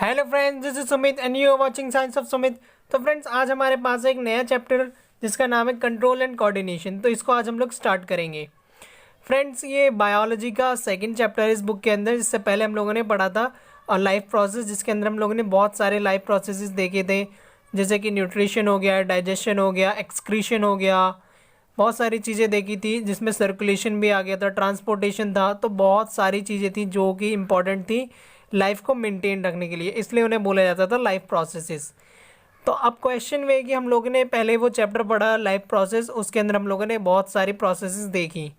Hello friends, this is Sumit and you are watching science of Sumit. तो friends, आज हमारे पास है एक नया चैप्टर जिसका नाम है कंट्रोल एंड कोऑर्डिनेशन। तो इसको आज हम लोग स्टार्ट करेंगे। फ्रेंड्स, ये बायोलॉजी का सेकंड चैप्टर है इस बुक के अंदर। जिससे पहले हम लोगों ने पढ़ा था लाइफ प्रोसेस, जिसके अंदर हम लोगों ने बहुत सारे लाइफ प्रोसेसेस देखे थे, जैसे कि न्यूट्रिशन हो गया, डाइजेशन हो गया, एक्सक्रीशन हो गया, बहुत सारी चीज़ें देखी थी, जिसमें सर्कुलेशन भी आ गया था, ट्रांसपोर्टेशन था। तो बहुत सारी चीज़ें थी जो कि इम्पॉर्टेंट थी लाइफ को मेंटेन रखने के लिए, इसलिए उन्हें बोला जाता था लाइफ प्रोसेसेस। तो अब क्वेश्चन वे कि हम लोगों ने पहले वो चैप्टर पढ़ा लाइफ प्रोसेस, उसके अंदर हम लोगों ने बहुत सारी प्रोसेसेस देखी।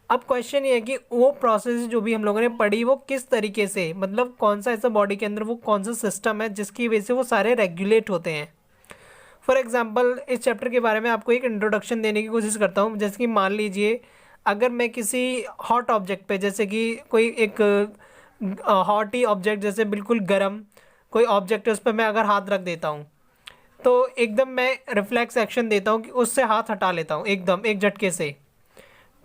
अब क्वेश्चन ये है कि वो प्रोसेस जो भी हम लोगों ने पढ़ी वो किस तरीके से, मतलब कौन सा ऐसा बॉडी के अंदर वो कौन सा सिस्टम है जिसकी वजह से वो सारे रेगुलेट होते हैं। फॉर एग्जाम्पल, इस चैप्टर के बारे में आपको एक इंट्रोडक्शन देने की कोशिश करता हूँ। जैसे कि मान लीजिए, अगर मैं किसी हॉट ऑब्जेक्ट पे, जैसे कि कोई एक हॉट ही ऑब्जेक्ट, जैसे बिल्कुल गर्म कोई ऑब्जेक्ट है, उस पर मैं अगर हाथ रख देता हूँ तो एकदम मैं रिफ्लेक्स एक्शन देता हूँ कि उससे हाथ हटा लेता हूँ एकदम एक झटके से।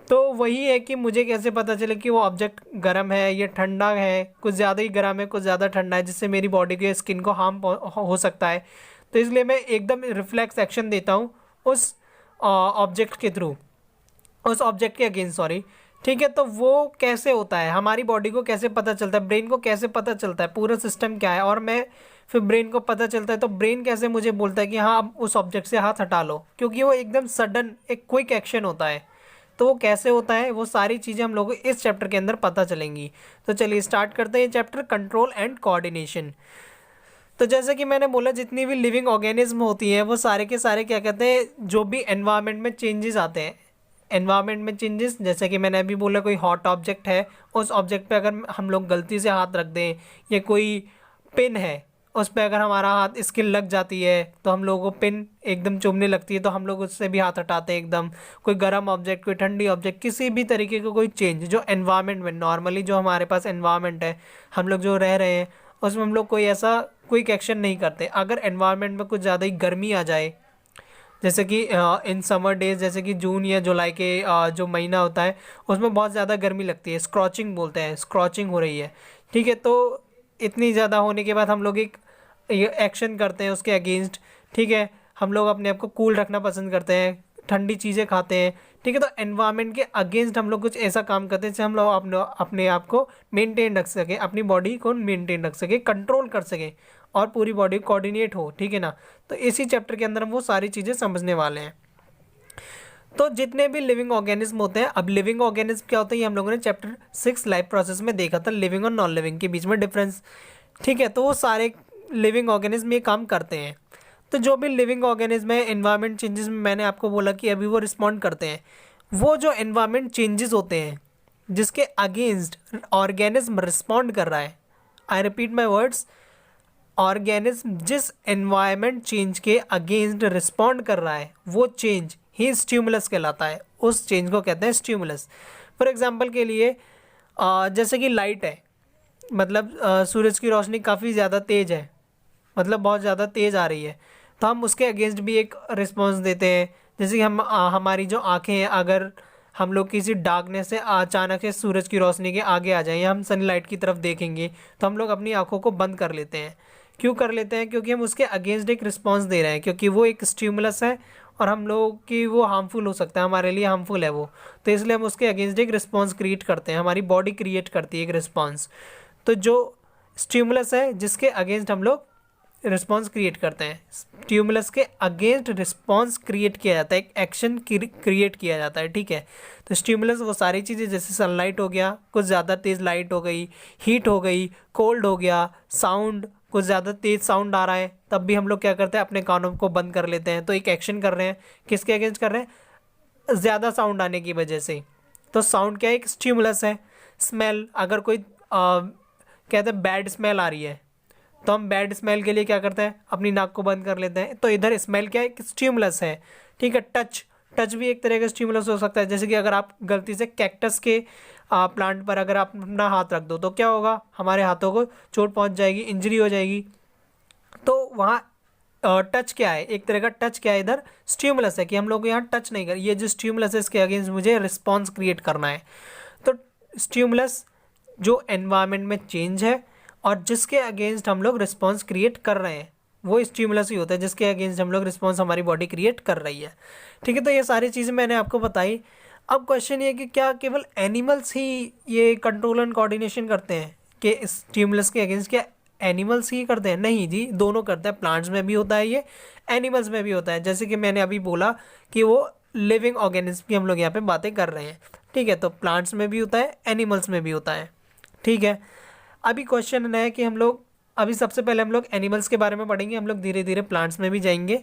तो वही है कि मुझे कैसे पता चले कि वो ऑब्जेक्ट गर्म है या ठंडा है, कुछ ज़्यादा ही गर्म है, कुछ ज़्यादा ठंडा है, जिससे मेरी बॉडी के स्किन को हार्म हो सकता है। तो इसलिए मैं एकदम रिफ्लेक्स एक्शन देता हूँ उस ऑब्जेक्ट के थ्रू, उस ऑब्जेक्ट के अगेंस्ट, सॉरी। ठीक है, तो वो कैसे होता है, हमारी बॉडी को कैसे पता चलता है, ब्रेन को कैसे पता चलता है, पूरा सिस्टम क्या है, और मैं फिर ब्रेन को पता चलता है तो ब्रेन कैसे मुझे बोलता है कि हाँ अब उस ऑब्जेक्ट से हाथ हटा लो, क्योंकि वो एकदम सडन एक क्विक एक्शन होता है। तो वो कैसे होता है, वो सारी चीज़ें हम लोगों को इस चैप्टर के अंदर पता चलेंगी। तो चलिए स्टार्ट करते हैं चैप्टर कंट्रोल एंड कोऑर्डिनेशन। तो जैसे कि मैंने बोला, जितनी भी लिविंग ऑर्गेनिज्म होती हैं वो सारे के सारे क्या कहते हैं, जो भी एनवायरनमेंट में चेंजेस आते हैं, एनवायरनमेंट में चेंजेस, जैसे कि मैंने अभी बोला कोई हॉट ऑब्जेक्ट है, उस ऑब्जेक्ट पे अगर हम लोग गलती से हाथ रख दें, या कोई पिन है उस पर अगर हमारा हाथ स्किन लग जाती है तो हम लोगों को पिन एकदम चुभने लगती है, तो हम लोग उससे भी हाथ हटाते हैं एकदम। कोई गर्म ऑब्जेक्ट, कोई ठंडी ऑब्जेक्ट, किसी भी तरीके का कोई चेंज जो एनवायरनमेंट में, नॉर्मली जो हमारे पास एनवायरनमेंट है, हम लोग जो रह रहे हैं उसमें हम लोग कोई ऐसा क्विक एक्शन नहीं करते। अगर एनवायरनमेंट में कुछ ज़्यादा ही गर्मी आ जाए, जैसे कि इन समर डेज, जैसे कि जून या जुलाई के जो महीना होता है उसमें बहुत ज़्यादा गर्मी लगती है, स्क्रॉचिंग बोलते हैं, स्क्रॉचिंग हो रही है। ठीक है, तो इतनी ज़्यादा होने के बाद हम लोग एक एक्शन करते हैं उसके अगेंस्ट। ठीक है, हम लोग अपने आप को कूल रखना पसंद करते हैं, ठंडी चीज़ें खाते हैं। ठीक है, तो एनवायरनमेंट के अगेंस्ट हम लोग कुछ ऐसा काम करते हैं जिससे हम लोग अपने आप को मेंटेन रख सकें, अपनी बॉडी को मेंटेन रख सकें, कंट्रोल कर सकें, और पूरी बॉडी कोऑर्डिनेट हो। ठीक है ना, तो इसी चैप्टर के अंदर हम वो सारी चीज़ें समझने वाले हैं। तो जितने भी लिविंग ऑर्गेनिज्म होते हैं, अब लिविंग ऑर्गेनिज्म क्या होता है ये हम लोगों ने चैप्टर 6 लाइफ प्रोसेस में देखा था, लिविंग और नॉन लिविंग के बीच में डिफरेंस। ठीक है, तो वो सारे लिविंग ऑर्गेनिज्म ये काम करते हैं। तो जो भी लिविंग ऑर्गेनिज्म है, एनवायरनमेंट चेंजेस में मैंने आपको बोला कि अभी वो रिस्पॉन्ड करते हैं। वो जो एनवायरनमेंट चेंजेस होते हैं जिसके अगेंस्ट ऑर्गेनिज्म रिस्पॉन्ड कर रहा है, I repeat my words, organism जिस एनवायरनमेंट चेंज के अगेंस्ट रिस्पॉन्ड कर रहा है वो चेंज ही स्टिमुलस कहलाता है, उस चेंज को कहते हैं स्टिमुलस। फॉर एग्जांपल के लिए जैसे कि लाइट है, मतलब सूरज की रोशनी काफ़ी ज़्यादा तेज़ है, मतलब बहुत ज़्यादा तेज़ आ रही है, तो हम उसके अगेंस्ट भी एक रिस्पॉन्स देते हैं। जैसे कि हम हमारी जो आँखें हैं, अगर हम लोग किसी डार्कनेस से अचानक से सूरज की रोशनी के आगे आ जाएं या हम सनलाइट की तरफ देखेंगे तो हम लोग अपनी आँखों को बंद कर लेते हैं। क्यों कर लेते हैं? क्योंकि हम उसके अगेंस्ट एक रिस्पॉन्स दे रहे हैं, क्योंकि वो एक स्टिमुलस है और हम लोगों की वो हार्मफुल हो सकता है, हमारे लिए हार्मफुल है वो। तो इसलिए हम उसके अगेंस्ट एक रिस्पॉन्स क्रिएट करते हैं, हमारी बॉडी क्रिएट करती है एक रिस्पॉन्स। तो जो स्टिमुलस है जिसके अगेंस्ट हम लोग रिस्पॉन्स क्रिएट करते हैं, स्टिमुलस के अगेंस्ट रिस्पॉन्स क्रिएट किया जाता है, एक एक्शन क्रिएट किया जाता है। ठीक है, तो स्टिमुलस वो सारी चीज़ें, जैसे सनलाइट हो गया, कुछ ज़्यादा तेज़ लाइट हो गई, हीट हो गई, कोल्ड हो गया, साउंड, कुछ ज़्यादा तेज़ साउंड आ रहा है, तब भी हम लोग क्या करते हैं, अपने कानों को बंद कर लेते हैं। तो एक एक्शन कर रहे हैं, किसके अगेंस्ट कर रहे हैं? ज़्यादा साउंड आने की वजह से। तो साउंड क्या है? एक स्टिमुलस है। स्मेल, अगर कोई कहते हैं बैड स्मेल आ रही है तो हम बैड स्मेल के लिए क्या करते हैं, अपनी नाक को बंद कर लेते हैं। तो इधर स्मेल क्या है? एक स्टिमुलस है। ठीक है, टच भी एक तरह का स्टिमुलस हो सकता है। जैसे कि अगर आप गलती से कैक्टस के प्लांट पर अगर आप अपना हाथ रख दो तो क्या होगा, हमारे हाथों को चोट पहुंच जाएगी, इंजरी हो जाएगी। तो वहाँ टच क्या है? एक तरह का टच क्या है? इधर स्टिमुलस है कि हम लोग यहाँ टच नहीं कर, ये जो स्टिमुलस है इसके अगेंस्ट मुझे रिस्पॉन्स क्रिएट करना है। तो स्टिमुलस जो एनवायरनमेंट में चेंज है और जिसके अगेंस्ट हम लोग रिस्पॉन्स क्रिएट कर रहे हैं वो स्टिमुलस ही होता है जिसके अगेंस्ट हम लोग रिस्पॉन्स हमारी बॉडी क्रिएट कर रही है। ठीक है, तो ये सारी चीज़ें मैंने आपको बताई। अब क्वेश्चन ये कि क्या केवल एनिमल्स ही ये कंट्रोल एंड कोऑर्डिनेशन करते हैं कि स्टिमुलस के अगेंस्ट? क्या एनिमल्स ही करते हैं? नहीं जी, दोनों करते हैं। प्लांट्स में भी होता है ये, एनिमल्स में भी होता है। जैसे कि मैंने अभी बोला कि वो लिविंग ऑर्गेनिज्म की हम लोग यहाँ पे बातें कर रहे हैं। ठीक है, तो प्लांट्स में भी होता है, एनिमल्स में भी होता है। ठीक है, अभी क्वेश्चन है कि हम लोग अभी सबसे पहले हम लोग एनिमल्स के बारे में पढ़ेंगे, हम लोग धीरे धीरे प्लांट्स में भी जाएंगे।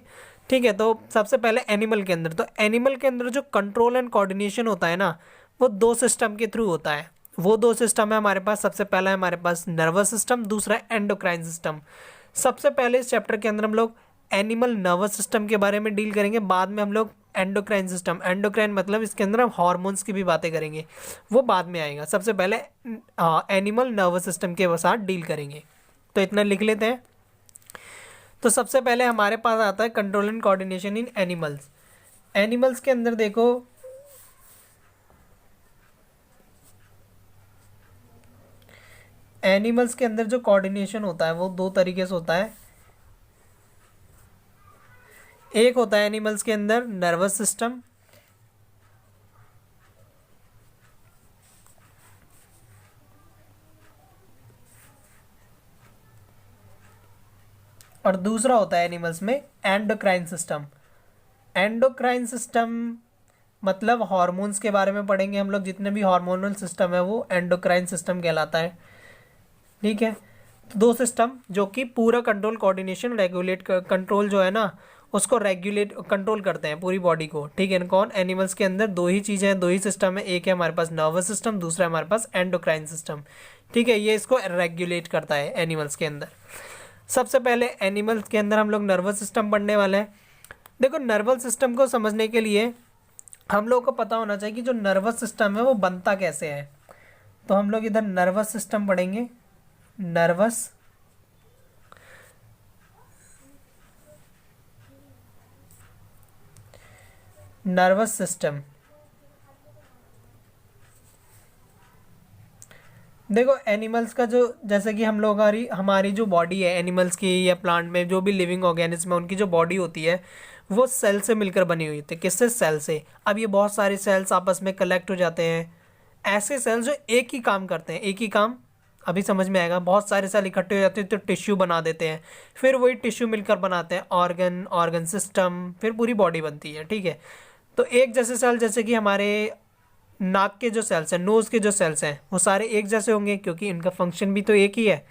ठीक है, तो सबसे पहले एनिमल के अंदर, तो एनिमल के अंदर जो कंट्रोल एंड कोऑर्डिनेशन होता है ना, वो दो सिस्टम के थ्रू होता है। वो दो सिस्टम है हमारे पास। सबसे पहला है हमारे पास नर्वस सिस्टम, दूसरा है एंडोक्राइन सिस्टम। सबसे पहले इस चैप्टर के अंदर हम लोग एनिमल नर्वस सिस्टम के बारे में डील करेंगे, बाद में हम लोग एंडोक्राइन सिस्टम, एंडोक्राइन मतलब इसके अंदर हम हार्मोन्स की भी बातें करेंगे, वो बाद में आएगा। सबसे पहले एनिमल नर्वस सिस्टम के साथ डील करेंगे, तो इतना लिख लेते हैं। तो सबसे पहले हमारे पास आता है control and coordination in animals. Animals के अंदर देखो, एनिमल्स के अंदर जो कोऑर्डिनेशन होता है वो दो तरीके से होता है। एक होता है एनिमल्स के अंदर नर्वस सिस्टम, और दूसरा होता है एनिमल्स में एंडोक्राइन सिस्टम। एंडोक्राइन सिस्टम मतलब हार्मोन्स के बारे में पढ़ेंगे हम लोग। जितने भी हार्मोनल सिस्टम है वो एंडोक्राइन सिस्टम कहलाता है। ठीक है, तो दो सिस्टम जो कि पूरा कंट्रोल कोऑर्डिनेशन रेगुलेट कंट्रोल जो है ना उसको रेगुलेट कंट्रोल करते हैं पूरी बॉडी को। ठीक है, कौन? एनिमल्स के अंदर दो ही चीज़ें हैं, दो ही सिस्टम है। एक है हमारे पास नर्वस सिस्टम, दूसरा है हमारे पास एंडोक्राइन सिस्टम। ठीक है, ये इसको रेगुलेट करता है एनिमल्स के अंदर। सबसे पहले एनिमल्स के अंदर हम लोग नर्वस सिस्टम पढ़ने वाले हैं। देखो, नर्वस सिस्टम को समझने के लिए हम लोगों को पता होना चाहिए कि जो नर्वस सिस्टम है वो बनता कैसे है। तो हम लोग इधर नर्वस सिस्टम पढ़ेंगे। नर्वस सिस्टम, देखो एनिमल्स का जो, जैसे कि हम लोग हमारी जो बॉडी है एनिमल्स की या प्लांट में जो भी लिविंग ऑर्गेनिज्म है उनकी जो बॉडी होती है वो सेल से मिलकर बनी हुई होती है। किससे? सेल से। अब ये बहुत सारे सेल्स आपस में कलेक्ट हो जाते हैं, ऐसे सेल्स जो एक ही काम करते हैं। एक ही काम अभी समझ में आएगा। बहुत सारे सेल इकट्ठे हो जाते हैं तो टिश्यू बना देते हैं, फिर वही टिश्यू मिलकर बनाते हैं ऑर्गन सिस्टम, फिर पूरी बॉडी बनती है। ठीक है, तो एक जैसे सेल, जैसे कि हमारे नाक के जो सेल्स हैं, नोज़ के जो सेल्स हैं, वो सारे एक जैसे होंगे क्योंकि इनका फंक्शन भी तो एक ही है।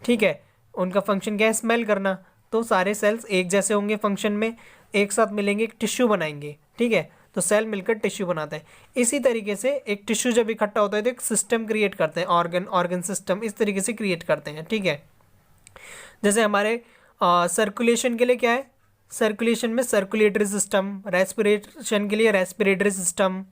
ठीक है, उनका फंक्शन क्या है? स्मेल करना। तो सारे सेल्स एक जैसे होंगे फंक्शन में, एक साथ मिलेंगे, एक टिश्यू बनाएंगे। ठीक है, तो सेल मिलकर टिश्यू बनाते हैं। इसी तरीके से एक टिश्यू जब इकट्ठा होता है तो एक सिस्टम क्रिएट करते हैं, ऑर्गन सिस्टम इस तरीके से क्रिएट करते हैं। ठीक है, जैसे हमारे सर्कुलेशन के लिए क्या है? सर्कुलेशन में सर्कुलेटरी सिस्टम, रेस्पिरेशन के लिए रेस्पिरेटरी सिस्टम।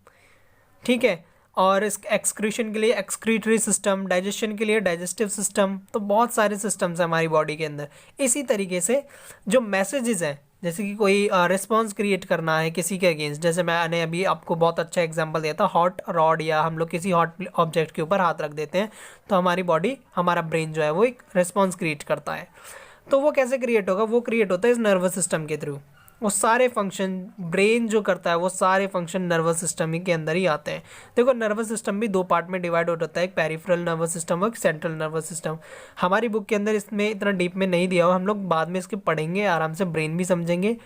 ठीक है, और इस एक्सक्रीशन के लिए एक्सक्रीटरी सिस्टम, डाइजेशन के लिए डाइजेस्टिव सिस्टम। तो बहुत सारे सिस्टम्स हैं हमारी बॉडी के अंदर। इसी तरीके से जो मैसेजेस हैं, जैसे कि कोई रिस्पॉन्स क्रिएट करना है किसी के अगेंस्ट, जैसे मैंने अभी आपको बहुत अच्छा एग्जांपल दिया था हॉट रॉड, या हम लोग किसी हॉट ऑब्जेक्ट के ऊपर हाथ रख देते हैं तो हमारी बॉडी, हमारा ब्रेन जो है वो एक रिस्पॉन्स क्रिएट करता है। तो वो कैसे क्रिएट होगा? वो क्रिएट होता है इस नर्वस सिस्टम के थ्रू। वो सारे फंक्शन ब्रेन जो करता है वो सारे फंक्शन नर्वस सिस्टम के अंदर ही आते हैं। देखो, नर्वस सिस्टम भी दो पार्ट में डिवाइड हो जाता है, एक पेरिफेरल नर्वस सिस्टम और एक सेंट्रल नर्वस सिस्टम। हमारी बुक के अंदर इसमें इतना डीप में नहीं दिया हुआ, हम लोग बाद में इसके पढ़ेंगे, आराम से ब्रेन भी समझेंगे।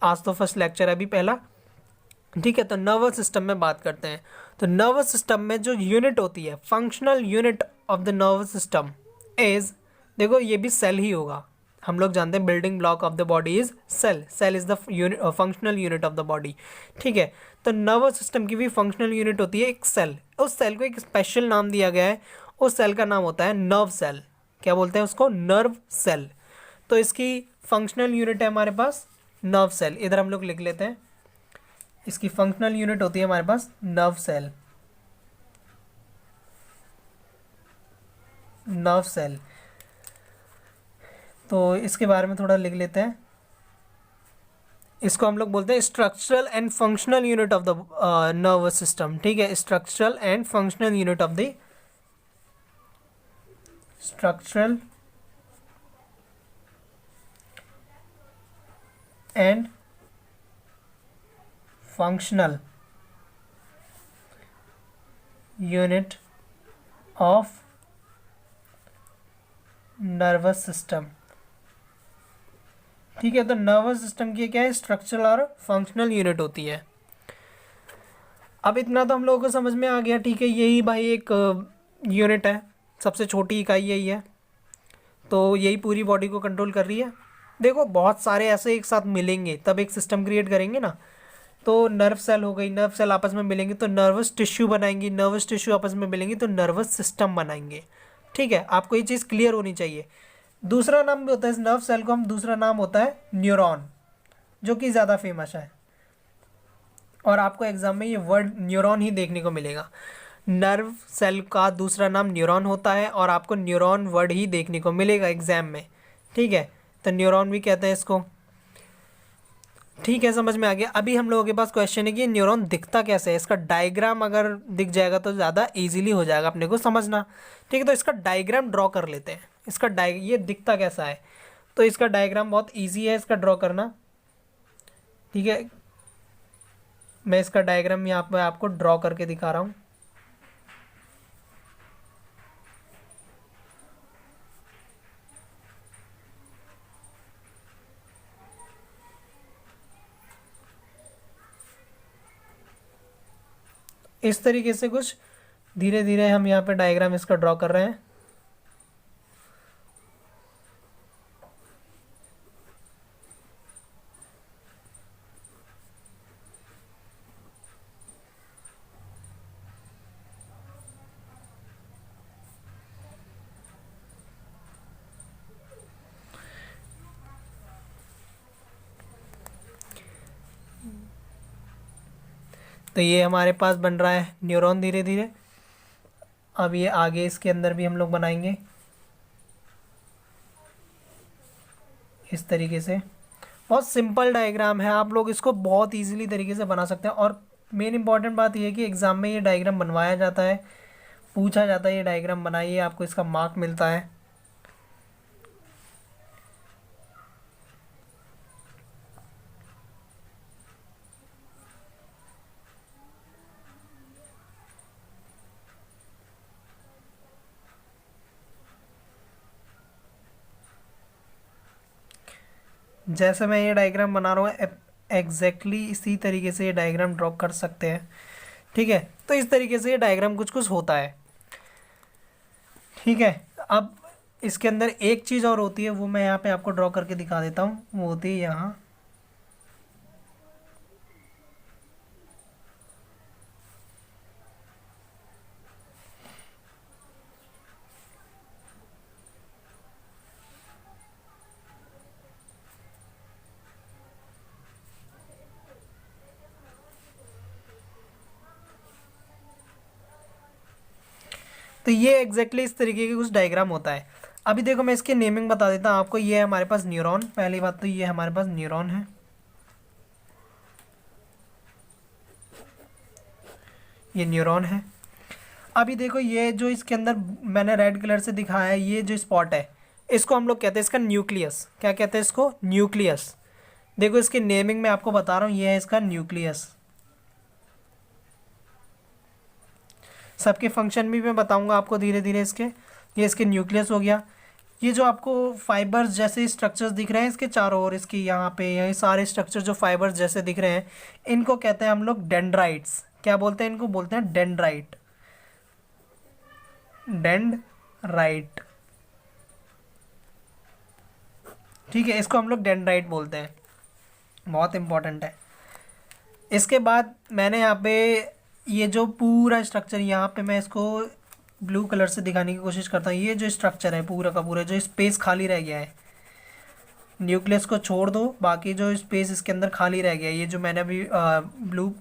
आज तो फर्स्ट लेक्चर है अभी पहला। ठीक है, तो नर्वस सिस्टम में बात करते हैं। तो नर्वस सिस्टम में जो यूनिट होती है, functional unit of the nervous system is, देखो ये भी सेल ही होगा। हम लोग जानते हैं building block of the body is cell, cell is the functional unit of the body. ठीक है, तो नर्वस सिस्टम की भी फंक्शनल यूनिट होती है एक सेल। उस सेल को एक स्पेशल नाम दिया गया है, उस सेल का नाम होता है नर्व सेल। क्या बोलते हैं उसको? Nerve cell. तो इसकी फंक्शनल यूनिट है हमारे पास नर्व सेल। इधर हम लोग लिख लेते हैं, इसकी फंक्शनल यूनिट होती है हमारे पास नर्व सेल। नर्व सेल, तो इसके बारे में थोड़ा लिख लेते हैं। इसको हम लोग बोलते हैं structural and functional unit of the nervous system. ठीक है, structural and functional unit of the structural and functional unit of nervous system. ठीक है, तो नर्वस सिस्टम की क्या है, स्ट्रक्चरल और फंक्शनल यूनिट होती है। अब इतना तो हम लोगों को समझ में आ गया। ठीक है, यही भाई एक यूनिट है, सबसे छोटी इकाई यही है, तो यही पूरी बॉडी को कंट्रोल कर रही है। देखो बहुत सारे ऐसे एक साथ मिलेंगे तब एक सिस्टम क्रिएट करेंगे ना। तो नर्व सेल हो गई, नर्व सेल आपस में मिलेंगे तो नर्वस टिश्यू बनाएंगी, नर्वस टिश्यू आपस में मिलेंगी तो नर्वस सिस्टम बनाएंगे। ठीक है, आपको ये चीज़ क्लियर होनी चाहिए। दूसरा नाम भी होता है इस नर्व सेल को, हम दूसरा नाम होता है न्यूरॉन, जो कि ज़्यादा फेमस है और आपको एग्जाम में ये वर्ड न्यूरॉन ही देखने को मिलेगा। नर्व सेल का दूसरा नाम न्यूरॉन होता है और आपको न्यूरॉन वर्ड ही देखने को मिलेगा एग्जाम में। ठीक है, तो न्यूरॉन भी कहते हैं इसको। ठीक है, समझ में आ गया। अभी हम लोगों के पास क्वेश्चन है कि न्यूरॉन दिखता कैसे है। इसका डायग्राम अगर दिख जाएगा तो ज़्यादा इजीली हो जाएगा अपने को समझना। ठीक है, तो इसका डायग्राम ड्रॉ कर लेते हैं। इसका ये दिखता कैसा है, तो इसका डायग्राम बहुत ईजी है इसका ड्रॉ करना। ठीक है, मैं इसका डायग्राम यहाँ पर आपको ड्रॉ करके दिखा रहा हूँ। इस तरीके से कुछ धीरे धीरे हम यहाँ पे डायग्राम इसका ड्रॉ कर रहे हैं। तो ये हमारे पास बन रहा है न्यूरॉन धीरे धीरे। अब ये आगे इसके अंदर भी हम लोग बनाएंगे इस तरीके से। बहुत सिंपल डायग्राम है, आप लोग इसको बहुत इजीली तरीके से बना सकते हैं। और मेन इंपॉर्टेंट बात यह है कि एग्ज़ाम में ये डायग्राम बनवाया जाता है, पूछा जाता है ये डायग्राम बनाइए, आपको इसका मार्क मिलता है। जैसे मैं ये डायग्राम बना रहा हूँ एग्जैक्टली इसी तरीके से ये डायग्राम ड्रॉ कर सकते हैं। ठीक है, तो इस तरीके से ये डायग्राम कुछ कुछ होता है। ठीक है, अब इसके अंदर एक चीज़ और होती है, वो मैं यहाँ पे आपको ड्रॉ करके दिखा देता हूँ। वो होती है यहाँ, तो ये एग्जैक्टली इस तरीके की कुछ डायग्राम होता है। अभी देखो मैं इसकी नेमिंग बता देता हूँ आपको। ये है हमारे पास न्यूरॉन, पहली बात तो ये हमारे पास न्यूरॉन है, ये न्यूरॉन है। अभी देखो ये जो इसके अंदर मैंने रेड कलर से दिखाया है, ये जो स्पॉट है इसको हम लोग कहते हैं इसका न्यूक्लियस। क्या कहते हैं इसको? न्यूक्लियस। देखो इसकी नेमिंग मैं आपको बता रहा हूँ, ये है इसका न्यूक्लियस। सबके फंक्शन भी मैं बताऊंगा आपको धीरे धीरे इसके। ये इसके न्यूक्लियस हो गया। ये जो आपको फाइबर्स जैसे स्ट्रक्चर्स दिख रहे हैं इसके चारों ओर, इसके यहाँ पे ये सारे स्ट्रक्चर जो फाइबर्स जैसे दिख रहे हैं, इनको कहते हैं हम लोग डेंड्राइट्स। क्या बोलते हैं इनको? बोलते हैं डेंड्राइट। डेंड्राइट। ठीक है, इसको हम लोग डेंड्राइट बोलते हैं, बहुत इंपॉर्टेंट है। इसके बाद मैंने यहाँ पे ये जो पूरा स्ट्रक्चर, यहाँ पे मैं इसको ब्लू कलर से दिखाने की कोशिश करता हूँ। ये जो स्ट्रक्चर है पूरा का पूरा, जो स्पेस खाली रह गया है, न्यूक्लियस को छोड़ दो, बाकी जो स्पेस इसके अंदर खाली रह गया है, ये जो मैंने अभी ब्लू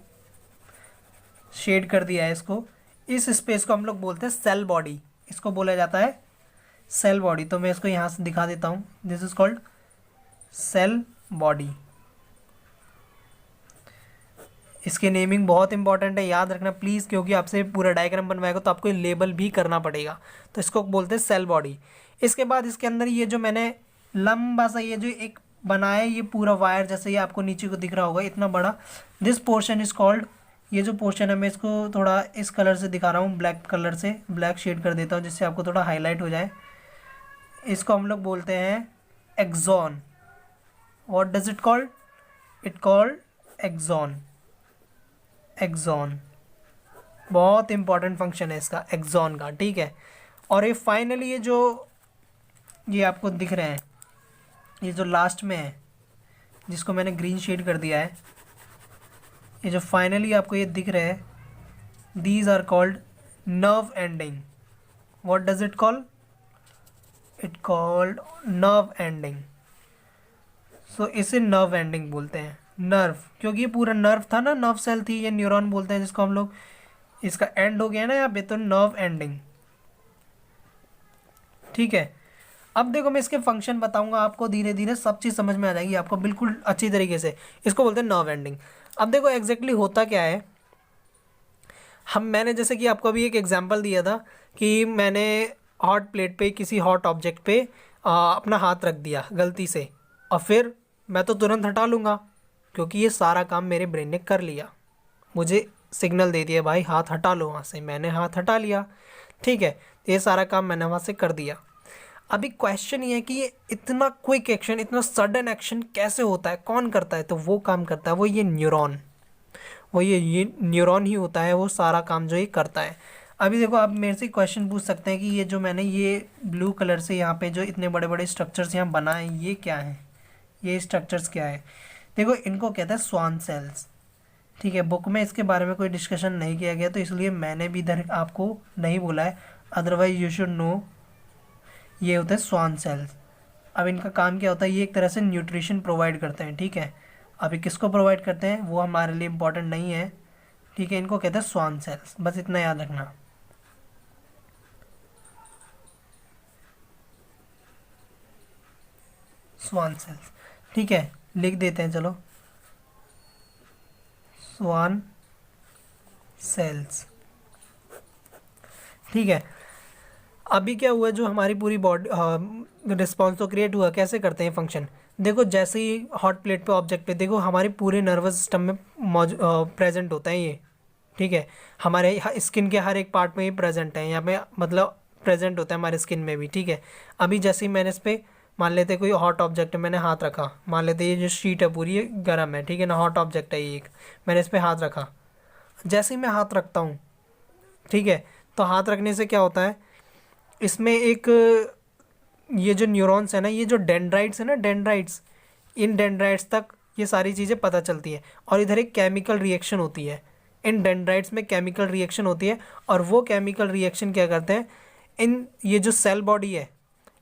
शेड कर दिया है इसको, इस स्पेस को हम लोग बोलते हैं सेल बॉडी। इसको बोला जाता है सेल बॉडी। तो मैं इसको यहाँ से दिखा देता हूँ। This is called cell body. इसकी नेमिंग बहुत इंपॉर्टेंट है, याद रखना प्लीज़, क्योंकि आपसे पूरा डायग्राम बनवाएगा तो आपको लेबल भी करना पड़ेगा। तो इसको बोलते हैं सेल बॉडी। इसके बाद इसके अंदर ये जो मैंने लंबा सा ये जो एक बनाया, ये पूरा वायर जैसे ये आपको नीचे को दिख रहा होगा इतना बड़ा, दिस पोर्शन इज कॉल्ड, ये जो पोर्शन है मैं इसको थोड़ा इस कलर से दिखा रहा हूँ, ब्लैक कलर से, ब्लैक शेड कर देता हूँ जिससे आपको थोड़ा हाईलाइट हो जाए। इसको हम लोग बोलते हैं axon. What does it called? It called axon. Axon बहुत इंपॉर्टेंट फंक्शन है इसका, एक्सॉन का, ठीक है। और ये फाइनली ये जो ये आपको दिख रहे हैं, ये जो लास्ट में है जिसको मैंने ग्रीन शेड कर दिया है, ये जो फाइनली आपको ये दिख रहे हैं, these are called nerve ending. What does it call? It called nerve ending. So इसे नर्व एंडिंग बोलते हैं, नर्व, क्योंकि ये पूरा नर्व था ना, नर्व सेल थी, ये न्यूरॉन बोलते हैं जिसको हम लोग, इसका एंड हो गया ना यहाँ पे, तो नर्व एंडिंग, ठीक है। अब देखो मैं इसके फंक्शन बताऊंगा आपको, धीरे धीरे सब चीज़ समझ में आ जाएगी आपको बिल्कुल अच्छी तरीके से। इसको बोलते हैं नर्व एंडिंग। अब देखो एग्जैक्टली होता क्या है, मैंने जैसे कि आपको अभी एक एग्जांपल दिया था कि मैंने हॉट प्लेट पे किसी हॉट ऑब्जेक्ट पे अपना हाथ रख दिया गलती से, और फिर मैं तो तुरंत हटा लूँगा क्योंकि ये सारा काम मेरे ब्रेन ने कर लिया, मुझे सिग्नल दे दिया भाई हाथ हटा लो वहाँ से, मैंने हाथ हटा लिया, ठीक है, ये सारा काम मैंने वहाँ से कर दिया। अभी क्वेश्चन ये है कि ये इतना क्विक एक्शन, इतना सडन एक्शन कैसे होता है, कौन करता है? तो वो काम करता है वो ये न्यूरॉन, वो ये न्यूरॉन ही होता है, वो सारा काम जो ये करता है। अभी देखो आप मेरे से क्वेश्चन पूछ सकते हैं कि ये जो मैंने ये ब्लू कलर से यहाँ पे जो इतने बड़े बड़े स्ट्रक्चर्स यहाँ बनाए हैं, ये क्या है, ये स्ट्रक्चर्स क्या है? देखो इनको कहते हैं स्वान सेल्स, ठीक है। बुक में इसके बारे में कोई डिस्कशन नहीं किया गया तो इसलिए मैंने भी इधर आपको नहीं बोला है, अदरवाइज यू शुड नो। ये होते हैं स्वान सेल्स। अब इनका काम क्या होता है, ये एक तरह से न्यूट्रिशन प्रोवाइड करते हैं, ठीक है। अभी किसको प्रोवाइड करते हैं वो हमारे लिए इम्पोर्टेंट नहीं है, ठीक है। इनको कहते हैं स्वान सेल्स, बस इतना याद रखना। स्वान सेल्स, ठीक है, लिख देते हैं चलो, स्वान सेल्स, ठीक है। अभी क्या हुआ, जो हमारी पूरी बॉडी रिस्पॉन्स तो क्रिएट हुआ, कैसे करते हैं फंक्शन? देखो जैसे ही हॉट प्लेट पे ऑब्जेक्ट पे, देखो हमारे पूरे नर्वस सिस्टम में प्रेजेंट होता है ये, ठीक है। हमारे स्किन के हर एक पार्ट में ये प्रेजेंट है, यहाँ पे मतलब प्रेजेंट होता है हमारे स्किन में भी, ठीक है। अभी जैसे ही मैंने इस पर मान लेते कोई हॉट ऑब्जेक्ट है, मैंने हाथ रखा, मान लेते ये जो शीट है पूरी ये गर्म है, ठीक है ना, हॉट ऑब्जेक्ट है ये एक, मैंने इस पर हाथ रखा, जैसे ही मैं हाथ रखता हूँ, ठीक है, तो हाथ रखने से क्या होता है, इसमें एक ये जो न्यूरॉन्स है ना, ये जो डेंड्राइट्स है ना, डेंड्राइट्स, इन डेंड्राइट्स तक ये सारी चीज़ें पता चलती है, और इधर एक केमिकल रिएक्शन होती है, इन डेंड्राइट्स में केमिकल रिएक्शन होती है, और वो केमिकल रिएक्शन क्या करते हैं, इन ये जो सेल बॉडी है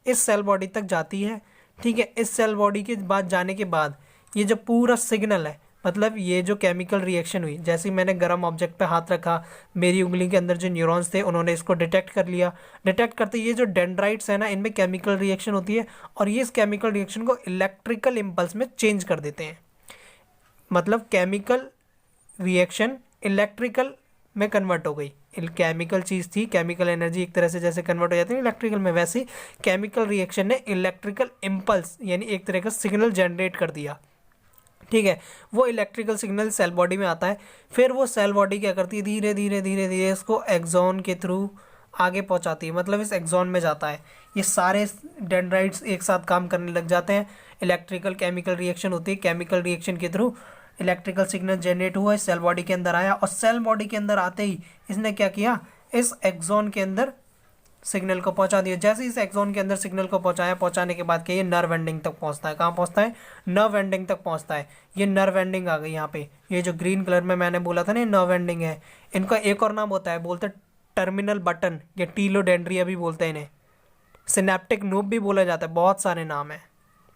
इस सेल बॉडी तक जाती है, ठीक है। इस सेल बॉडी के बाद जाने के बाद ये जो पूरा सिग्नल है, मतलब ये जो केमिकल रिएक्शन हुई, जैसे मैंने गर्म ऑब्जेक्ट पे हाथ रखा, मेरी उंगली के अंदर जो न्यूरॉन्स थे उन्होंने इसको डिटेक्ट कर लिया, डिटेक्ट करते ये जो डेंड्राइट्स है ना, इनमें केमिकल रिएक्शन होती है, और ये इस केमिकल रिएक्शन को इलेक्ट्रिकल इम्पल्स में चेंज कर देते हैं, मतलब केमिकल रिएक्शन इलेक्ट्रिकल में कन्वर्ट हो गई। केमिकल चीज़ थी, केमिकल एनर्जी एक तरह से जैसे कन्वर्ट हो जाती है इलेक्ट्रिकल में, वैसे केमिकल रिएक्शन ने इलेक्ट्रिकल इम्पल्स यानी एक तरह का सिग्नल जनरेट कर दिया, ठीक है। वो इलेक्ट्रिकल सिग्नल सेल बॉडी में आता है, फिर वो सेल बॉडी क्या करती है, धीरे धीरे धीरे धीरे इसको एक्सॉन के थ्रू आगे पहुंचाती है, मतलब इस एक्सॉन में जाता है, ये सारे डेंड्राइट्स एक साथ काम करने लग जाते हैं, इलेक्ट्रिकल केमिकल रिएक्शन होती है, केमिकल रिएक्शन के थ्रू इलेक्ट्रिकल सिग्नल जनरेट हुआ, सेल बॉडी के अंदर आया, और सेल बॉडी के अंदर आते ही इसने क्या किया, इस एक्सॉन के अंदर सिग्नल को पहुंचा दिया। जैसे इस एक्सॉन के अंदर सिग्नल को पहुंचाया, पहुंचाने के बाद क्या, ये नर्व एंडिंग तक पहुंचता है। कहाँ पहुंचता है? नर्व एंडिंग तक पहुंचता है। ये नर्व एंडिंग आ गई यहाँ पे, ये जो ग्रीन कलर में मैंने बोला था ना, ये नर्व एंडिंग है। इनका एक और नाम होता है, बोलते टर्मिनल बटन या टीलोडेंड्रिया भी बोलते हैं इन्हें, सिनेप्टिक नोब भी बोला जाता है, बहुत सारे नाम है,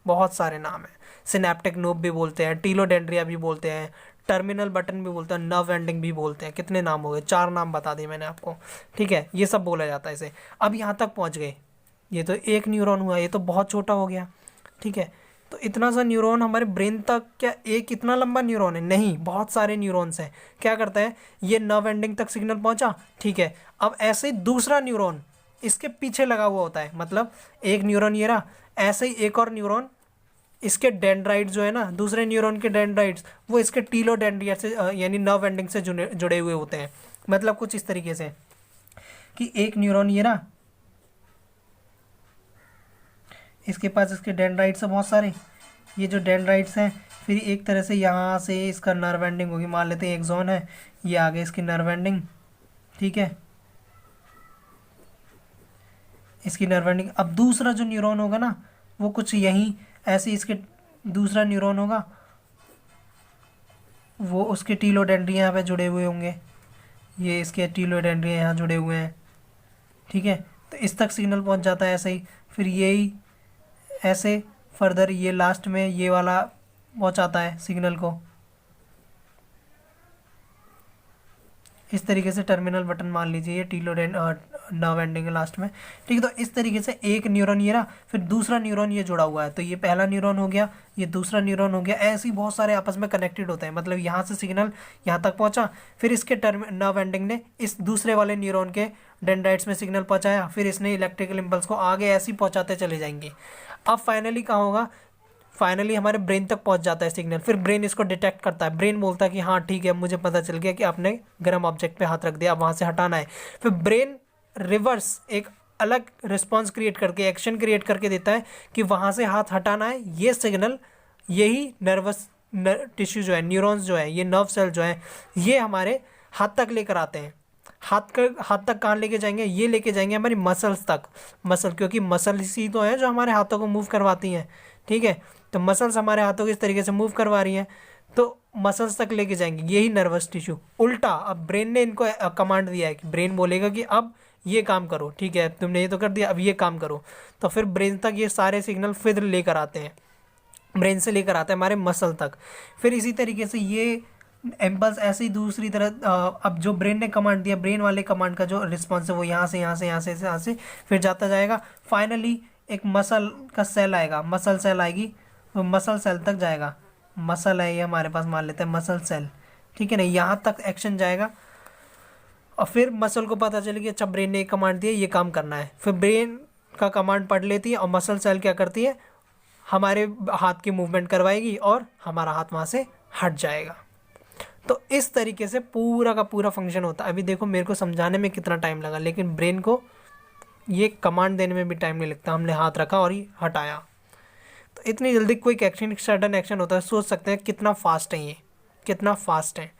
बहुत सारे नाम है। सिनेप्टिक नोब भी बोलते हैं, टीलोडेंड्रिया भी बोलते हैं, टर्मिनल बटन भी बोलते हैं, नर्व एंडिंग भी बोलते हैं। कितने नाम हो गए? 4 नाम बता दिए मैंने आपको, ठीक है। ये सब बोला जाता है इसे। अब यहाँ तक पहुँच गए, ये तो एक न्यूरॉन हुआ, ये तो बहुत छोटा हो गया, ठीक है। तो इतना सा न्यूरॉन हमारे ब्रेन तक, क्या एक इतना लंबा न्यूरॉन है? नहीं, बहुत सारे न्यूरॉन्स हैं। क्या करता है, ये नर्व एंडिंग तक सिग्नल पहुंचा, ठीक है। अब ऐसे ही दूसरा न्यूरॉन इसके पीछे लगा हुआ होता है, मतलब एक न्यूरॉन ये रहा, ऐसे ही एक और न्यूरॉन इसके डेंड्राइट्स जो है ना, दूसरे न्यूरॉन के डेंड्राइट्स वो इसके टीलोडेंड्रिया से यानी नर्व एंडिंग से जुड़े हुए होते हैं। मतलब कुछ इस तरीके से कि एक न्यूरॉन ये रहा, इसके पास इसके डेंड्राइट्स हैं बहुत सारे, ये जो डेंड्राइट्स हैं, फिर एक तरह से यहाँ से इसका नर्व एंडिंग होगी, मान लेते हैं एक जोन है, ये आगे इसकी नर्व एंडिंग, ठीक है, इसकी नर्व एंडिंग। अब दूसरा जो न्यूरॉन होगा ना, वो कुछ यहीं ऐसे इसके दूसरा न्यूरॉन होगा, वो उसके टीलोडेंड्रिया यहाँ पे जुड़े हुए होंगे, ये इसके टीलोडेंड्रिया यहाँ जुड़े हुए हैं, ठीक है। तो इस तक सिग्नल पहुँच जाता है ऐसे ही, फिर यही ऐसे फर्दर ये लास्ट में ये वाला पहुँचाता है सिग्नल को, इस तरीके से टर्मिनल बटन मान लीजिए, ये टीलोडेंड नर्व एंडिंग है लास्ट में, ठीक है। तो इस तरीके से एक न्यूरॉन ये रहा, फिर दूसरा न्यूरॉन ये जुड़ा हुआ है, तो ये पहला न्यूरॉन हो गया, ये दूसरा न्यूरॉन हो गया, ऐसे ही बहुत सारे आपस में कनेक्टेड होते हैं। मतलब यहाँ से सिग्नल यहाँ तक पहुँचा, फिर इसके नर्व एंडिंग ने इस दूसरे वाले न्यूरॉन के डेंड्राइट्स में सिग्नल पहुँचाया, फिर इसने इलेक्ट्रिकल इम्पल्स को आगे ऐसे ही पहुँचाते चले जाएंगे। अब फाइनली कहाँ होगा, फाइनली हमारे ब्रेन तक पहुंच जाता है सिग्नल, फिर ब्रेन इसको डिटेक्ट करता है, ब्रेन बोलता है कि हाँ ठीक है, मुझे पता चल गया कि आपने गर्म ऑब्जेक्ट पे हाथ रख दिया, अब वहाँ से हटाना है। फिर ब्रेन रिवर्स एक अलग रिस्पॉन्स क्रिएट करके, एक्शन क्रिएट करके देता है कि वहाँ से हाथ हटाना है। ये सिग्नल यही नर्वस टिश्यू जो है, न्यूरॉन्स जो है, ये नर्व सेल जो है, ये हमारे हाथ तक लेकर आते हैं। हाथ तक कहाँ लेके जाएंगे, ये लेके जाएंगे हमारी मसल्स तक। मसल, क्योंकि मसल ही तो है जो हमारे हाथों को मूव करवाती हैं, ठीक है। तो मसल्स हमारे हाथों को इस तरीके से मूव करवा रही हैं, तो मसल्स तक लेके जाएंगे, यही नर्वस टिश्यू। उल्टा अब ब्रेन ने इनको कमांड दिया है कि ब्रेन बोलेगा कि अब ये काम करो, ठीक है, तुमने ये तो कर दिया, अब ये काम करो। तो फिर ब्रेन तक ये सारे सिग्नल फिर लेकर आते हैं, ब्रेन से लेकर आते हैं हमारे मसल तक। फिर इसी तरीके से ये इम्पल्स ऐसे ही दूसरी तरह अब जो ब्रेन ने कमांड दिया, ब्रेन वाले कमांड का जो रिस्पॉन्स है वो यहाँ से यहाँ से यहाँ से यहाँ से फिर जाता जाएगा। फाइनली एक मसल का सेल आएगा, मसल सेल आएगी, तो मसल सेल तक जाएगा। मसल है ये हमारे पास, मान लेते हैं मसल सेल, ठीक है ना, यहाँ तक एक्शन जाएगा। और फिर मसल को पता चले कि अच्छा ब्रेन ने एक कमांड दिया, ये काम करना है, फिर ब्रेन का कमांड पढ़ लेती है और मसल सेल क्या करती है, हमारे हाथ की मूवमेंट करवाएगी और हमारा हाथ वहाँ से हट जाएगा। तो इस तरीके से पूरा का पूरा फंक्शन होता है। अभी देखो मेरे को समझाने में कितना टाइम लगा, लेकिन ब्रेन को ये कमांड देने में भी टाइम नहीं लगता। हमने हाथ रखा और ये हटाया, तो इतनी जल्दी कोई एक्शन, सडन एक्शन होता है। सोच सकते हैं कितना फास्ट है, ये कितना फास्ट है,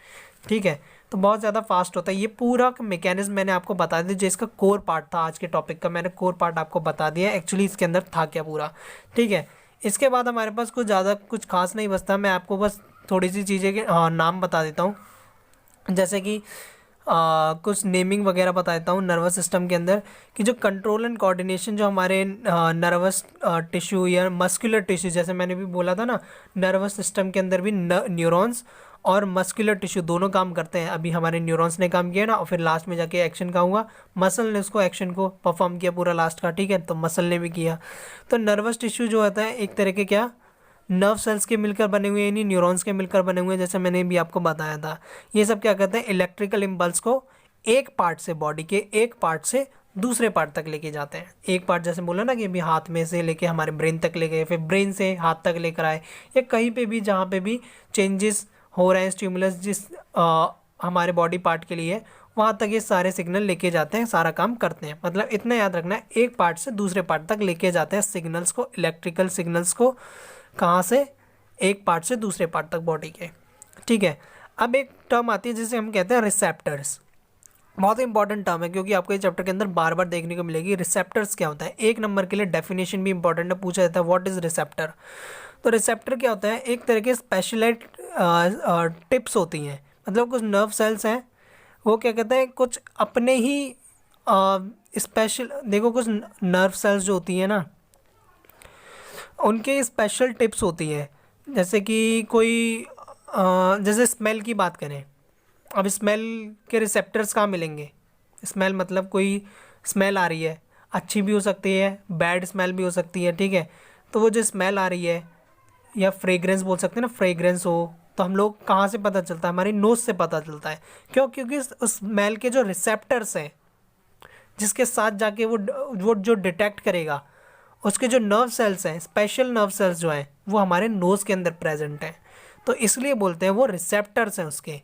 ठीक है। तो बहुत ज़्यादा फास्ट होता है। ये पूरा मैकेनिज्म मैंने आपको बता दिया, जो इसका कोर पार्ट था आज के टॉपिक का, मैंने कोर पार्ट आपको बता दिया एक्चुअली इसके अंदर था क्या पूरा, ठीक है। इसके बाद हमारे पास कुछ ज़्यादा कुछ खास नहीं बचता। मैं आपको बस थोड़ी सी चीज़ें के नाम बता देता हूँ, जैसे कि कुछ नेमिंग वगैरह बता देता हूँ नर्वस सिस्टम के अंदर, कि जो कंट्रोल एंड कोऑर्डिनेशन जो हमारे नर्वस टिश्यू या मस्कुलर टिश्यू, जैसे मैंने भी बोला था ना, नर्वस सिस्टम के अंदर भी न्यूरॉन्स और मस्कुलर टिश्यू दोनों काम करते हैं। अभी हमारे न्यूरॉन्स ने काम किया ना, और फिर लास्ट में जाके एक्शन का हुआ, मसल ने उसको एक्शन को परफॉर्म किया पूरा लास्ट का, ठीक है, तो मसल ने भी किया। तो नर्वस टिश्यू जो होता है एक तरह के क्या नर्व सेल्स के मिलकर बने हुए, यानी न्यूरॉन्स के मिलकर बने हुए, जैसे मैंने भी आपको बताया था। ये सब क्या करते हैं, इलेक्ट्रिकल इम्पल्स को एक पार्ट से, बॉडी के एक पार्ट से दूसरे पार्ट तक लेके जाते हैं। एक पार्ट जैसे बोला ना कि अभी हाथ में से लेके हमारे ब्रेन तक ले गए, फिर ब्रेन से हाथ तक लेकर आए, या कहीं पे भी जहाँ पे भी चेंजेस हो रहे हैं, स्टिमुलस जिस हमारे बॉडी पार्ट के लिए, वहाँ तक ये सारे सिग्नल लेके जाते हैं, सारा काम करते हैं। मतलब इतना याद रखना है, एक पार्ट से दूसरे पार्ट तक लेके जाते हैं सिग्नल्स को, इलेक्ट्रिकल सिग्नल्स को, कहाँ से, एक पार्ट से दूसरे पार्ट तक बॉडी के, ठीक है। अब एक टर्म आती है जिसे हम कहते हैं रिसेप्टर्स। बहुत इंपॉर्टेंट टर्म है, क्योंकि आपको इस चैप्टर के अंदर बार बार देखने को मिलेगी। रिसेप्टर्स क्या होता है, एक नंबर के लिए डेफिनेशन भी इंपॉर्टेंट है, पूछा जाता है व्हाट इज रिसेप्टर। तो रिसेप्टर क्या होता है, एक तरह के स्पेशलाइज्ड टिप्स होती हैं, मतलब कुछ नर्व सेल्स हैं, वो क्या कहते हैं कुछ अपने ही स्पेशल, देखो कुछ नर्व सेल्स जो होती हैं ना, उनके स्पेशल टिप्स होती हैं। जैसे कि कोई जैसे स्मेल की बात करें, अब स्मेल के रिसेप्टर्स कहाँ मिलेंगे। स्मेल मतलब कोई स्मेल आ रही है, अच्छी भी हो सकती है, बैड स्मेल भी हो सकती है, ठीक है। तो वो जो स्मेल आ रही है, या फ्रेग्रेंस बोल सकते हैं ना, फ्रेग्रेंस हो तो हम लोग कहाँ से पता चलता है, हमारी नोज से पता चलता है। क्यों? क्योंकि उस स्मेल के जो रिसेप्टर्स हैं जिसके साथ जाके वो जो डिटेक्ट करेगा, उसके जो नर्व सेल्स हैं, स्पेशल नर्व सेल्स जो हैं, वो हमारे नोज़ के अंदर प्रेजेंट हैं। तो इसलिए बोलते हैं वो रिसेप्टर्स हैं उसके।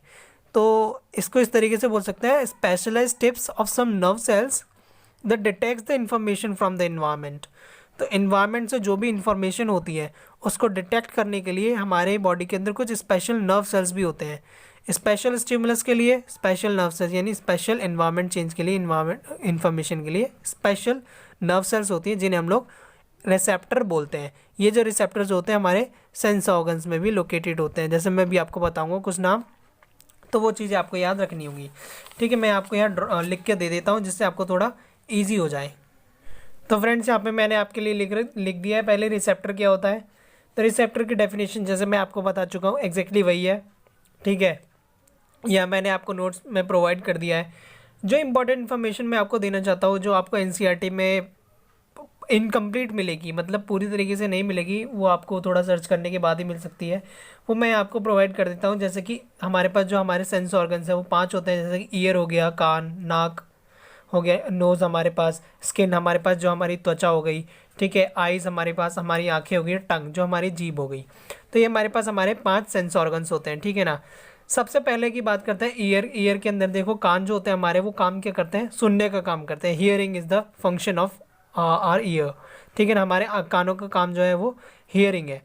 तो इसको इस तरीके से बोल सकते हैं, specialise tips of some nerve cells that detects the information from the environment. तो इन्वायरमेंट से जो भी इंफॉर्मेशन होती है उसको डिटेक्ट करने के लिए हमारे बॉडी के अंदर कुछ स्पेशल नर्व सेल्स भी होते हैं। स्पेशल स्टिमुलस के लिए स्पेशल नर्व सेल्स, यानी स्पेशल इन्वायरमेंट चेंज के लिए, इन्वायरमेंट इन्फॉर्मेशन के लिए स्पेशल नर्व सेल्स होती हैं जिन्हें हम लोग रिसेप्टर बोलते हैं। ये जो रिसेप्टर्स होते हैं हमारे सेंस ऑर्गन्स में भी लोकेटेड होते हैं। जैसे मैं भी आपको बताऊंगा कुछ नाम, तो वो चीज़ें आपको याद रखनी होगी। ठीक है, मैं आपको यहाँ लिख के दे देता हूँ जिससे आपको थोड़ा ईजी हो जाए। तो फ्रेंड्स यहाँ पे मैंने आपके लिए लिख दिया है पहले रिसेप्टर क्या होता है। तो रिसेप्टर की डेफिनेशन जैसे मैं आपको बता चुका हूँ एग्जैक्टली वही है। ठीक है, यह मैंने आपको नोट्स में प्रोवाइड कर दिया है। जो इंपॉर्टेंट इन्फॉर्मेशन मैं आपको देना चाहता हूँ, जो आपको एनसीईआरटी में इनकम्प्लीट मिलेगी, मतलब पूरी तरीके से नहीं मिलेगी, वो आपको थोड़ा सर्च करने के बाद ही मिल सकती है, वो मैं आपको प्रोवाइड कर देता हूँ। जैसे कि हमारे पास जो हमारे सेंस ऑर्गन्स हैं वो 5 होते हैं, जैसे कि ईयर हो गया, कान, नाक हो गया, नोज़ हमारे पास, स्किन हमारे पास जो हमारी त्वचा हो गई, ठीक है, आइज़ हमारे पास हमारी आंखें हो गई, टंग जो हमारी जीभ हो गई। तो ये हमारे पास हमारे 5 सेंस ऑर्गन्स होते हैं। ठीक है ना। सबसे पहले की बात करते हैं ईयर। ईयर के अंदर देखो कान जो होते हैं हमारे, वो काम क्या करते हैं, सुनने का काम करते हैं। Hearing is the function of our ear. ठीक है ना, हमारे कानों का काम जो है वो हियरिंग है।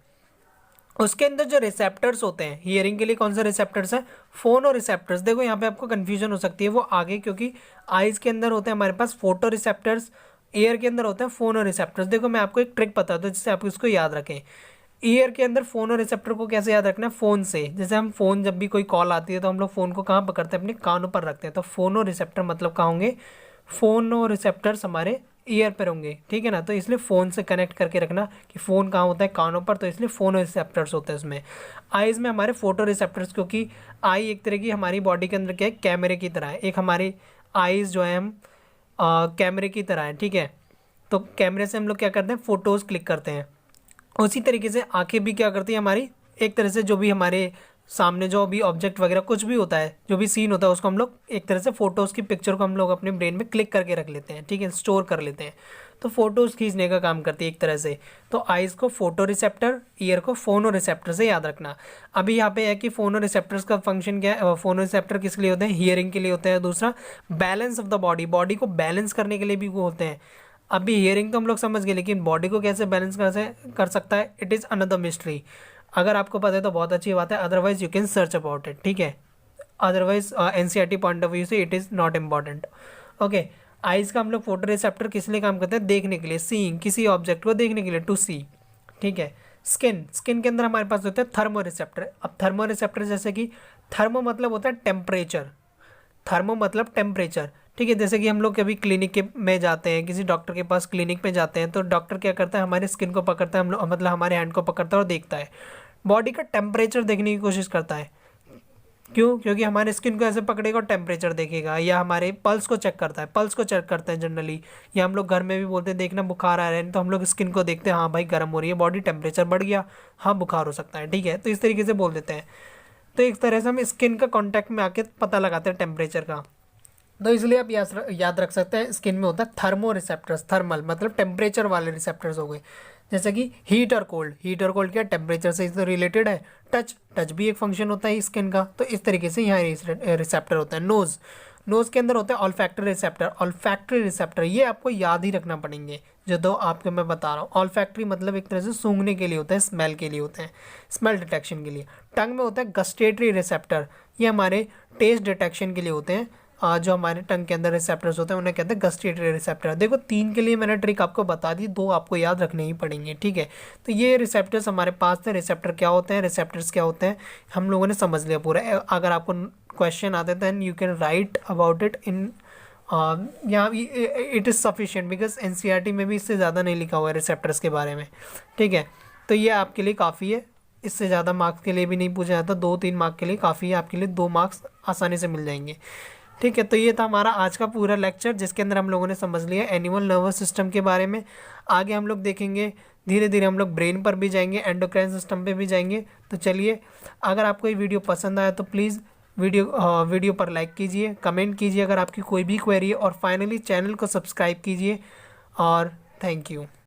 उसके अंदर जो रिसेप्टर्स होते हैं हियरिंग के लिए, कौन से रिसेप्टर्स हैं, फोनो रिसेप्टर्स। देखो यहाँ पे आपको कन्फ्यूजन हो सकती है वो आगे, क्योंकि आइज़ के अंदर होते हैं हमारे पास फोटो रिसेप्टर्स, ईयर के अंदर होते हैं फोनो रिसेप्टर्स। देखो मैं आपको एक ट्रिक बताता हूँ जिससे आप इसको याद रखें। ईयर के अंदर फोनो रिसेप्टर को कैसे याद रखना है, फ़ोन से। जैसे हम फ़ोन जब भी कोई कॉल आती है तो हम लोग फ़ोन को कहाँ पकड़ते हैं, अपने कानों पर रखते हैं। तो फोनो रिसेप्टर मतलब कहाँ होंगे, फोनो रिसेप्टर्स हमारे ईयर पर होंगे। ठीक है ना। तो इसलिए फ़ोन से कनेक्ट करके रखना कि फ़ोन कहाँ होता है, कानों पर, तो इसलिए फोनो रिसेप्टर्स होते हैं उसमें। आइज़ में हमारे फोटो रिसेप्टर्स, क्योंकि आई एक तरह की हमारी बॉडी के अंदर क्या है, कैमरे की तरह है। एक हमारी आइज़ जो है हम कैमरे की तरह है। ठीक है, तो कैमरे से हम लोग क्या करते हैं, फ़ोटोज़ क्लिक करते हैं। उसी तरीके से आंखें भी क्या करती है हमारी, एक तरह से जो भी हमारे सामने जो भी ऑब्जेक्ट वगैरह कुछ भी होता है, जो भी सीन होता है, उसको हम लोग एक तरह से फ़ोटोज़ की पिक्चर को हम लोग अपने ब्रेन में क्लिक करके रख लेते हैं। ठीक है, स्टोर कर लेते हैं। तो फ़ोटोज़ खींचने का काम करती है एक तरह से। तो आइज़ को फोटो रिसेप्टर, ईयर को फोनो रिसेप्टर से याद रखना। अभी यहाँ पे है कि फोनो रिसेप्टर्स का फंक्शन क्या है, फोनो रिसेप्टर किस लिए होते हैं, हियरिंग के लिए होते हैं। दूसरा balance of the body, body को बैलेंस करने के लिए भी वो होते हैं। अभी हियरिंग तो हम लोग समझ गए, लेकिन बॉडी को कैसे बैलेंस कर सकता है, इट इज़ अनदर मिस्ट्री। अगर आपको पता है तो बहुत अच्छी बात है, otherwise you can search about it. ठीक है, otherwise NCERT point of view से it is not important. Okay, eyes का हम लोग फोटो रिसेप्टर किस लिए काम करते हैं, देखने के लिए, सीइंग, किसी ऑब्जेक्ट को देखने के लिए, टू सी। ठीक है, स्किन, स्किन के अंदर हमारे पास होते हैं थर्मो रिसेप्टर। अब थर्मो रिसेप्टर जैसे कि थर्मो मतलब होता है टेम्परेचर, थर्मो मतलब टेम्परेचर। ठीक है, जैसे कि हम लोग कभी क्लिनिक के में जाते हैं, किसी डॉक्टर के पास क्लिनिक में जाते हैं, तो डॉक्टर क्या करता है, हमारे स्किन को पकड़ता है, हम लोग मतलब हमारे हैंड को पकड़ता है और देखता है, बॉडी का टेम्परेचर देखने की कोशिश करता है। क्यों? क्योंकि हमारे स्किन को ऐसे पकड़ेगा और टेम्परेचर देखेगा। या हमारे पल्स को चेक करता है, पल्स को चेक करता है जनरली। या हम लोग घर में भी बोलते हैं देखना बुखार आ रहा है, तो हम लोग स्किन को देखते हैं, हाँ भाई गर्म हो रही है बॉडी, टेम्परेचर बढ़ गया, हाँ बुखार हो सकता है। ठीक है, तो इस तरीके से बोल देते हैं। तो एक तरह से हम स्किन का कॉन्टैक्ट में आके पता लगाते हैं टेम्परेचर का। तो इसलिए आप याद रख सकते हैं, स्किन में होता है थर्मो रिसेप्टर्स, थर्मल मतलब टेम्परेचर वाले रिसेप्टर्स हो गए। जैसे कि हीट और कोल्ड, हीट और कोल्ड क्या टेम्परेचर से तो रिलेटेड है। टच, टच भी एक फंक्शन होता है स्किन का। तो इस तरीके से यहाँ रिसेप्टर होता है। नोज़, नोज़ के अंदर होता है ऑल्फैक्टरी रिसेप्टर। ऑल्फैक्टरी रिसेप्टर ये आपको याद ही रखना पड़ेंगे, जो दो आपको मैं बता रहा हूँ। ऑल्फैक्टरी मतलब एक तरह से सूंघने के लिए होता है, स्मेल के लिए होते हैं, स्मेल डिटेक्शन के लिए। टंग में होता है गस्टेटरी रिसेप्टर, ये हमारे टेस्ट डिटेक्शन के लिए होते हैं। जो हमारे टंग के अंदर रिसेप्टर्स होते हैं उन्हें कहते हैं गस्टेटरी रिसेप्टर। देखो 3 के लिए मैंने ट्रिक आपको बता दी, 2 आपको याद रखने ही पड़ेंगे। ठीक है, तो ये रिसेप्टर्स हमारे पास थे। रिसेप्टर क्या होते हैं, रिसेप्टर्स क्या होते हैं, हम लोगों ने समझ लिया पूरा। अगर आपको क्वेश्चन आते then you can write about it in यहाँ it is sufficient, because NCERT में भी इससे ज़्यादा नहीं लिखा हुआ है रिसेप्टर्स के बारे में। ठीक है, तो ये आपके लिए काफ़ी है, इससे ज़्यादा मार्क्स के लिए भी नहीं पूछा जाता। 2-3 मार्क्स के लिए काफ़ी है, आपके लिए 2 मार्क्स आसानी से मिल जाएंगे। ठीक है, तो ये था हमारा आज का पूरा लेक्चर, जिसके अंदर हम लोगों ने समझ लिया एनिमल नर्वस सिस्टम के बारे में। आगे हम लोग देखेंगे, धीरे धीरे हम लोग ब्रेन पर भी जाएंगे, एंडोक्राइन सिस्टम पे भी जाएंगे। तो चलिए, अगर आपको ये वीडियो पसंद आया तो प्लीज़ वीडियो पर लाइक कीजिए, कमेंट कीजिए अगर आपकी कोई भी क्वेरी है, और फाइनली चैनल को सब्सक्राइब कीजिए। और थैंक यू।